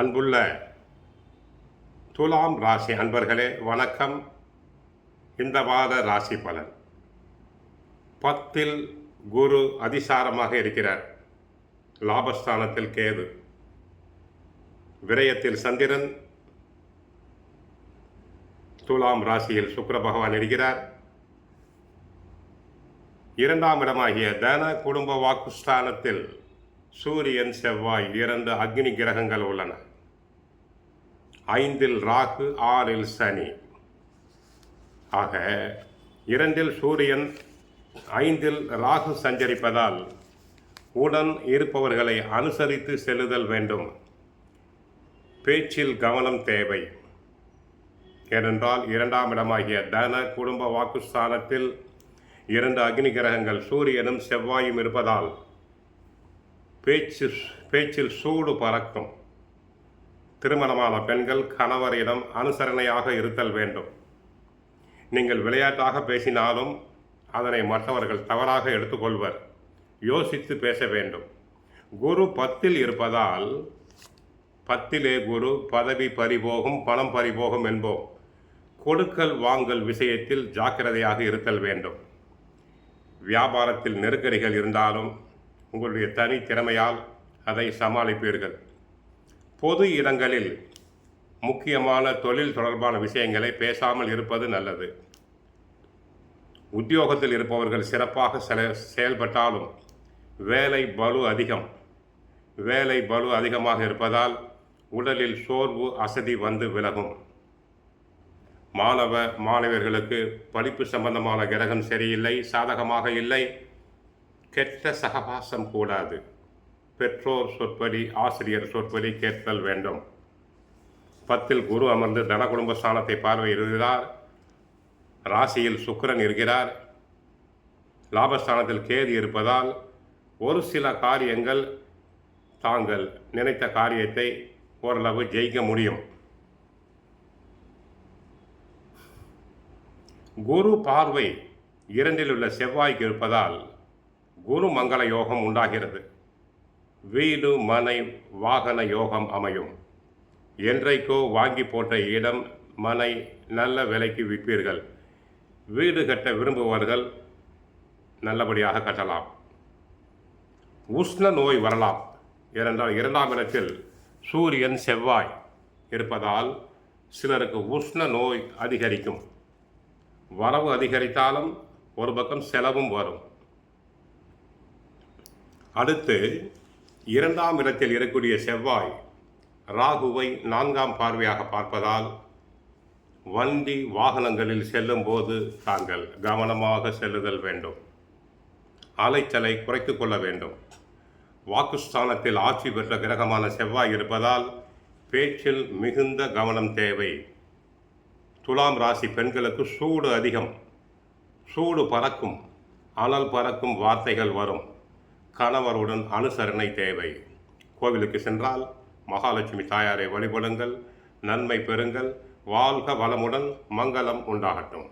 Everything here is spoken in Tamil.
அன்புள்ள துலாம் ராசி அன்பர்களே வணக்கம். இந்த வார ராசி பலன். 10ல் குரு அதிசாரமாக இருக்கிறார். லாபஸ்தானத்தில் கேது, விரயத்தில் சந்திரன், துலாம் ராசியில் சுக்கிர பகவான் இருக்கிறார். 2ஆம் இடமாகிய தன குடும்ப வாக்குஸ்தானத்தில் சூரியன் செவ்வாய் 2 அக்னி கிரகங்கள் உள்ளன. 5ல் ராகு, 6ல் சனி. ஆக 2ல் சூரியன், 5ல் ராகு சஞ்சரிப்பதால் உடன் இருப்பவர்களை அனுசரித்து செல்லுதல் வேண்டும். பேச்சில் கவனம் தேவை. ஏனென்றால் 2ஆம் இடமாகிய தன குடும்ப வாக்குஸ்தானத்தில் 2 அக்னி கிரகங்கள் சூரியனும் செவ்வாயும் இருப்பதால் பேச்சில் சூடு பறக்கும். திருமணமான பெண்கள் கணவரிடம் அனுசரணையாக இருத்தல் வேண்டும். நீங்கள் விளையாட்டாக பேசினாலும் அதனை மற்றவர்கள் தவறாக எடுத்துக்கொள்வர். யோசித்து பேச வேண்டும். குரு 10ல் இருப்பதால் 10லே குரு பதவி பறிபோகும், பணம் பறிபோகும் என்போம். கொடுக்கல் வாங்கல் விஷயத்தில் ஜாக்கிரதையாக இருத்தல் வேண்டும். வியாபாரத்தில் நெருக்கடிகள் இருந்தாலும் உங்களுடைய தனி திறமையால் அதை சமாளிப்பீர்கள். பொது இடங்களில் முக்கியமான தொழில் தொடர்பான விஷயங்களை பேசாமல் இருப்பது நல்லது. உத்தியோகத்தில் இருப்பவர்கள் சிறப்பாக செயல்பட்டாலும் வேலை பளு அதிகமாக இருப்பதால் உடலில் சோர்வு, அசதி வந்து விலகும். மாணவர்களுக்கு படிப்பு சம்பந்தமான கிரகம் சரியில்லை, சாதகமாக இல்லை. கெட்ட சகவாசம் கூடாது. பெற்றோர் சொற்படி, ஆசிரியர் சொற்படி கேட்கல் வேண்டும். 10ல் குரு அமர்ந்து தன குடும்ப ஸ்தானத்தை பார்வையிடுகிறார். ராசியில் சுக்கிரன் இருக்கிறார். லாபஸ்தானத்தில் கேது இருப்பதால் ஒரு சில காரியங்கள் தாங்கள் நினைத்த காரியத்தை ஓரளவு ஜெயிக்க முடியும். குரு பார்வை 2ல் உள்ள செவ்வாய்க்கு இருப்பதால் குரு மங்கள யோகம் உண்டாகிறது. வீடு, மனை, வாகன யோகம் அமையும். என்றைக்கோ வாங்கி போட்ட இடம், மனை நல்ல விலைக்கு விற்பீர்கள். வீடு கட்ட விரும்புபவர்கள் நல்லபடியாக கட்டலாம். உஷ்ண நோய் வரலாம். ஏனென்றால் 2ஆம் இடத்தில் சூரியன் செவ்வாய் இருப்பதால் சிலருக்கு உஷ்ண நோய் அதிகரிக்கும். வரவு அதிகரித்தாலும் ஒரு பக்கம் செலவும் வரும். அடுத்து 2ஆம் இடத்தில் இருக்கக்கூடிய செவ்வாய் ராகுவை 4ஆம் பார்வையாக பார்ப்பதால் வண்டி வாகனங்களில் செல்லும் போது தாங்கள் கவனமாக செல்லுதல் வேண்டும். அலைச்சலை குறைத்து கொள்ள வேண்டும். வாக்குஸ்தானத்தில் ஆட்சி பெற்ற கிரகமான செவ்வாய் இருப்பதால் பேச்சில் மிகுந்த கவனம் தேவை. துலாம் ராசி பெண்களுக்கு சூடு அதிகம். சூடு பறக்கும், அனல் பறக்கும் வார்த்தைகள் வரும். கணவருடன் அனுசரணை தேவை. கோவிலுக்கு சென்றால் மகாலட்சுமி தாயாரை வழிபடுங்கள். நன்மை பெறுங்கள். வாழ்க வளமுடன். மங்களம் உண்டாகட்டும்.